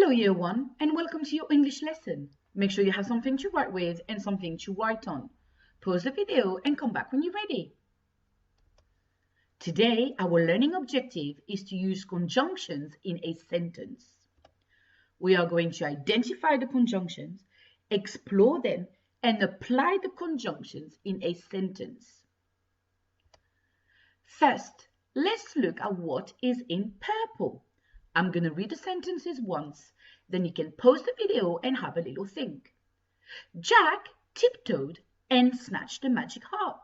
Hello Year 1 and welcome to your English lesson. Make sure you have something to write with and something to write on. Pause the video and come back when you're ready. Today our learning objective is to use conjunctions in a sentence. We are going to identify the conjunctions, explore them and apply the conjunctions in a sentence. First, let's look at what is in purple. I'm going to read the sentences once, then you can pause the video and have a little think. Jack tiptoed and snatched the magic harp.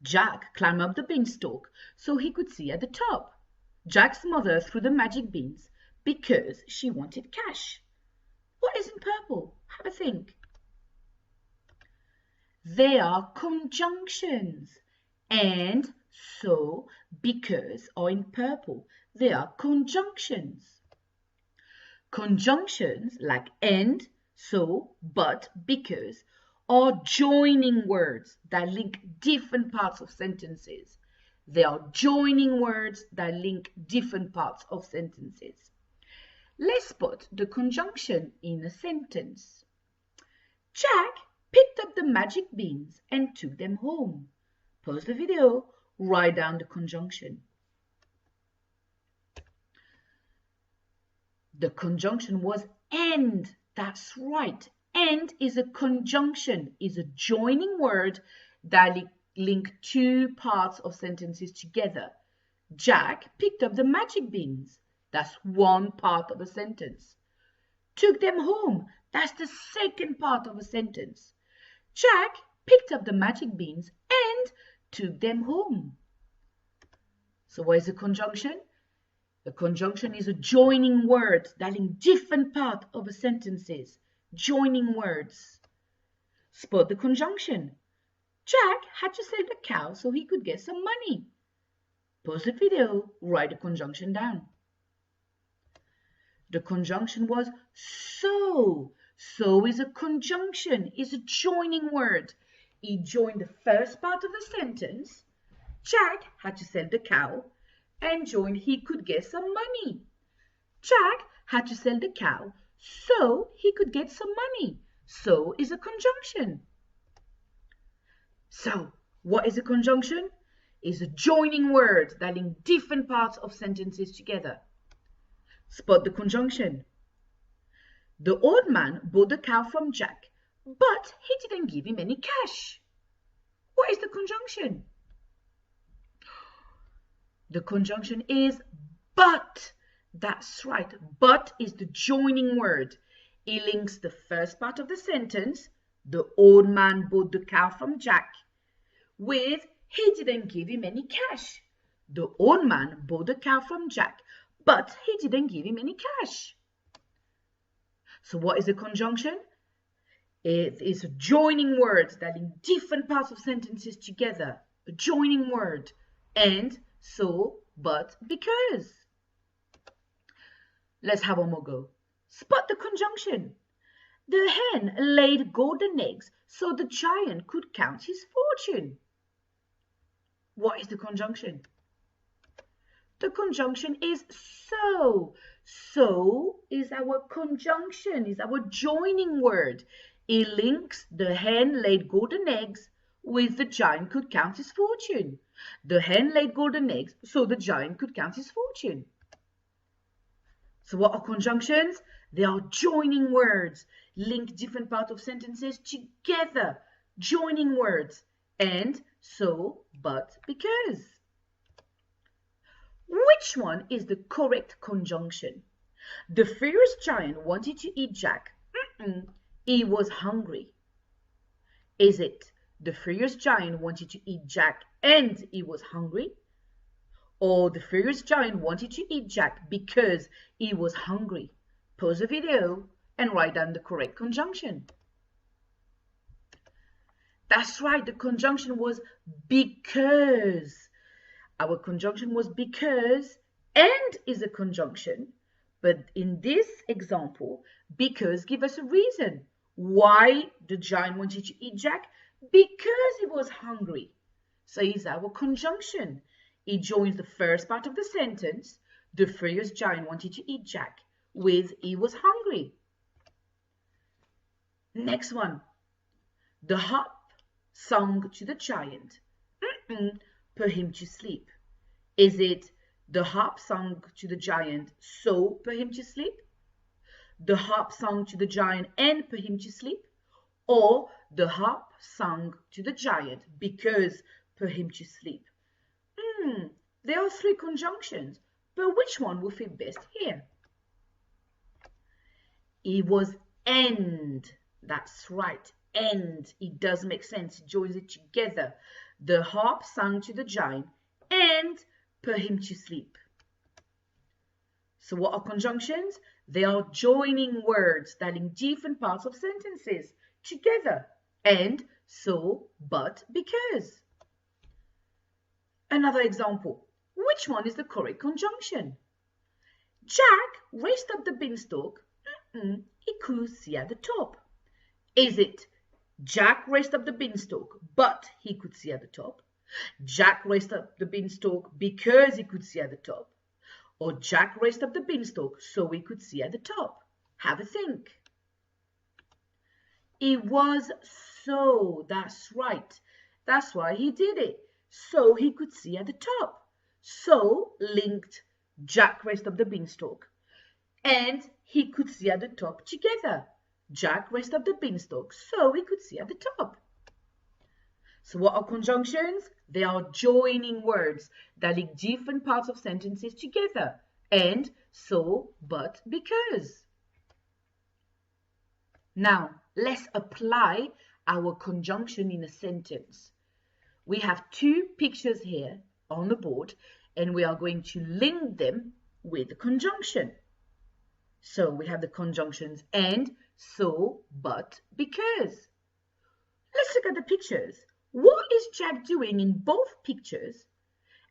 Jack climbed up the beanstalk so he could see at the top. Jack's mother threw the magic beans because she wanted cash. What is in purple? Have a think. They are conjunctions. And, so, because are in purple. They are conjunctions. Conjunctions like and, so, but, because are joining words that link different parts of sentences. They are joining words that link different parts of sentences. Let's spot the conjunction in a sentence. Jack picked up the magic beans and took them home. Pause the video, write down the conjunction. The conjunction was and. That's right. And is a conjunction, is a joining word that link two parts of sentences together. Jack picked up the magic beans. That's one part of a sentence. Took them home. That's the second part of a sentence. Jack picked up the magic beans and took them home. So what is a conjunction? A conjunction is a joining word that link different parts of a sentences. Joining words. Spot the conjunction. Jack had to sell the cow so he could get some money. Pause the video, write the conjunction down. The conjunction was so. So is a conjunction, is a joining word. It joined the first part of the sentence. Jack had to sell the cow and joined he could get some money. Jack had to sell the cow so he could get some money. So is a conjunction. So, what is a conjunction? It's a joining word that link different parts of sentences together. Spot the conjunction. The old man bought the cow from Jack, but he didn't give him any cash. What is the conjunction? The conjunction is but. That's right. But is the joining word. It links the first part of the sentence, the old man bought the cow from Jack, with he didn't give him any cash. The old man bought the cow from Jack, but he didn't give him any cash. So what is a conjunction? It is a joining word that link different parts of sentences together. A joining word. And, so, but, because. Let's have one more go. Spot the conjunction. The hen laid golden eggs so the giant could count his fortune. What is the conjunction? The conjunction is so. So is our conjunction, is our joining word. It links the hen laid golden eggs with the giant could count his fortune. The hen laid golden eggs so the giant could count his fortune. So what are conjunctions? They are joining words, link different parts of sentences together. Joining words. And, so, but, because. Which one is the correct conjunction? The furious giant wanted to eat Jack. He was hungry. Is it the furious giant wanted to eat Jack and he was hungry? Or the furious giant wanted to eat Jack because he was hungry? Pause the video and write down the correct conjunction. That's right, the conjunction was because. Our conjunction was because, and is a conjunction. But in this example, because give us a reason. Why the giant wanted to eat Jack? Because he was hungry. So it's our conjunction. It joins the first part of the sentence. The furious giant wanted to eat Jack with he was hungry. Next one. The harp sung to the giant, put him to sleep. Is it the harp sung to the giant, so put him to sleep? The harp sung to the giant and put him to sleep? Or the harp sung to the giant because put him to sleep? There are three conjunctions, but which one will fit best here? It was and. That's right, and. It does make sense. It joins it together. The harp sang to the giant and put him to sleep. So what are conjunctions? They are joining words that in different parts of sentences together. And, so, but, because. Another example. Which one is the correct conjunction? Jack raised up the beanstalk. He could see at the top. Is it Jack raised up the beanstalk, but he could see at the top? Jack raised up the beanstalk because he could see at the top? Or Jack raised up the beanstalk so he could see at the top? Have a think. It was so. That's right. That's why he did it. So he could see at the top. So linked Jack raised up the beanstalk. And he could see at the top together. Jack raised up the beanstalk so he could see at the top. So what are conjunctions? They are joining words that link different parts of sentences together. And, so, but, because. Now, let's apply our conjunction in a sentence. We have two pictures here on the board, and we are going to link them with the conjunction. So we have the conjunctions and, so, but, because. Let's look at the pictures. What is Jack doing in both pictures?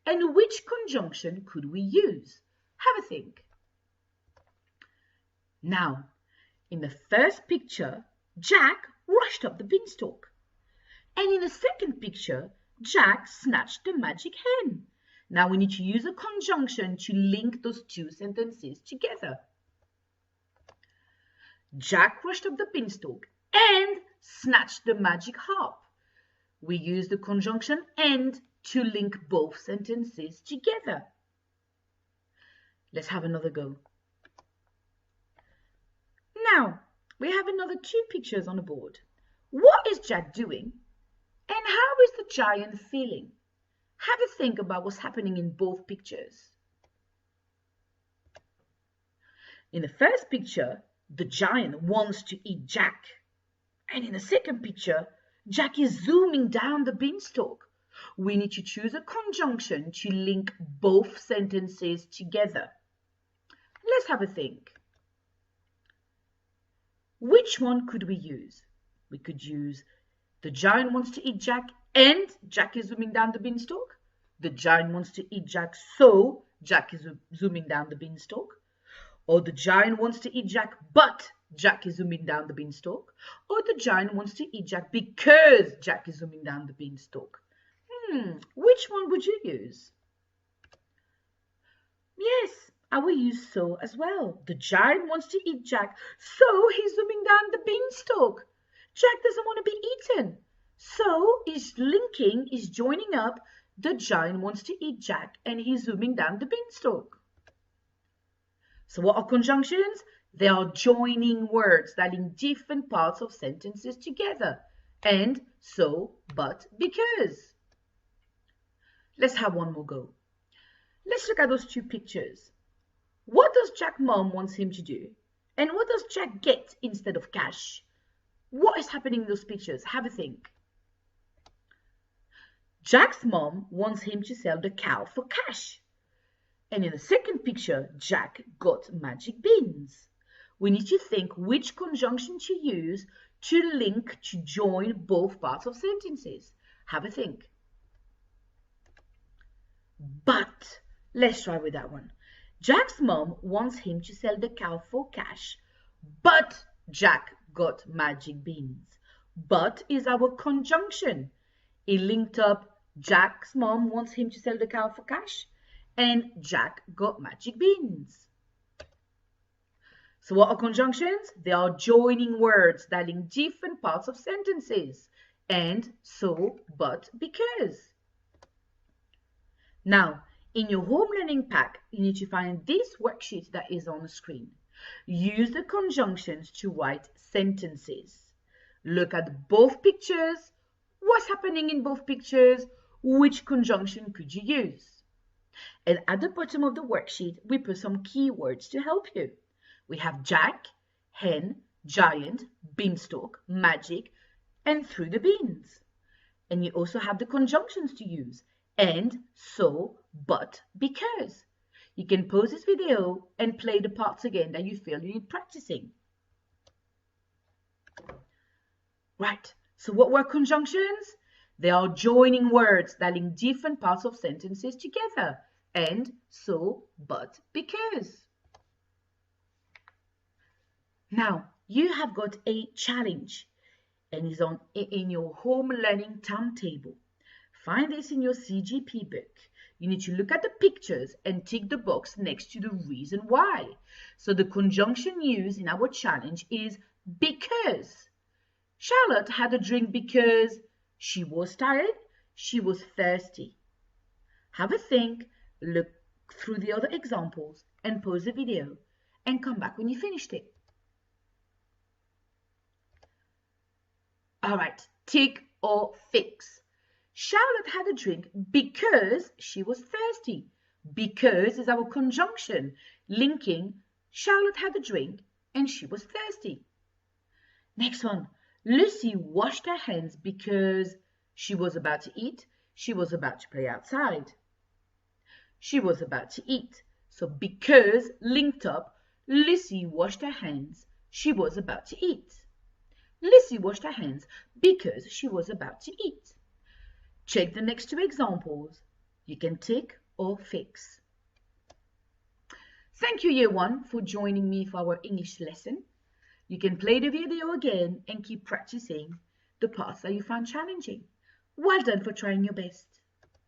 And which conjunction could we use? Have a think. Now, in the first picture, Jack rushed up the beanstalk. And in the second picture, Jack snatched the magic hen. Now we need to use a conjunction to link those two sentences together. Jack rushed up the beanstalk and snatched the magic harp. We use the conjunction and to link both sentences together. Let's have another go. Now, we have another two pictures on the board. What is Jack doing? And how is the giant feeling? Have a think about what's happening in both pictures. In the first picture, the giant wants to eat Jack. And in the second picture, Jack is zooming down the beanstalk. We need to choose a conjunction to link both sentences together. Let's have a think. Which one could we use? We could use the giant wants to eat Jack and Jack is zooming down the beanstalk. The giant wants to eat Jack, so Jack is zooming down the beanstalk. Or the giant wants to eat Jack, but Jack is zooming down the beanstalk. Or the giant wants to eat Jack because Jack is zooming down the beanstalk. Which one would you use? Yes, I will use so as well. The giant wants to eat Jack, so he's zooming down the beanstalk. Jack doesn't want to be eaten. So he's joining up. The giant wants to eat Jack and he's zooming down the beanstalk. So what are conjunctions? They are joining words that link different parts of sentences together. And, so, but, because. Let's have one more go. Let's look at those two pictures. What does Jack's mom want him to do? And what does Jack get instead of cash? What is happening in those pictures? Have a think. Jack's mom wants him to sell the cow for cash. And in the second picture, Jack got magic beans. We need to think which conjunction to use to link, to join both parts of sentences. Have a think. But, let's try with that one. Jack's mom wants him to sell the cow for cash, but Jack got magic beans. But is our conjunction. It linked up Jack's mom wants him to sell the cow for cash and Jack got magic beans. So what are conjunctions? They are joining words that link different parts of sentences. And, so, but, because. Now, in your home learning pack, you need to find this worksheet that is on the screen. Use the conjunctions to write sentences. Look at both pictures. What's happening in both pictures? Which conjunction could you use? And at the bottom of the worksheet, we put some keywords to help you. We have jack, hen, giant, beanstalk, magic, and through the beans. And you also have the conjunctions to use. And, so, but, because. You can pause this video and play the parts again that you feel you need practicing. Right, so what were conjunctions? They are joining words that link different parts of sentences together. And, so, but, because. Now, you have got a challenge and it's in your home learning timetable. Find this in your CGP book. You need to look at the pictures and tick the box next to the reason why. So the conjunction used in our challenge is because. Charlotte had a drink because she was tired, she was thirsty. Have a think, look through the other examples and pause the video and come back when you finished it. All right, tick or fix. Charlotte had a drink because she was thirsty. Because is our conjunction linking Charlotte had a drink and she was thirsty. Next one, Lucy washed her hands because she was about to eat, she was about to play outside. She was about to eat. So because linked up, Lucy washed her hands, she was about to eat. Lucy washed her hands because she was about to eat. Check the next two examples. You can tick or fix. Thank you, Year 1, for joining me for our English lesson. You can play the video again and keep practicing the parts that you found challenging. Well done for trying your best.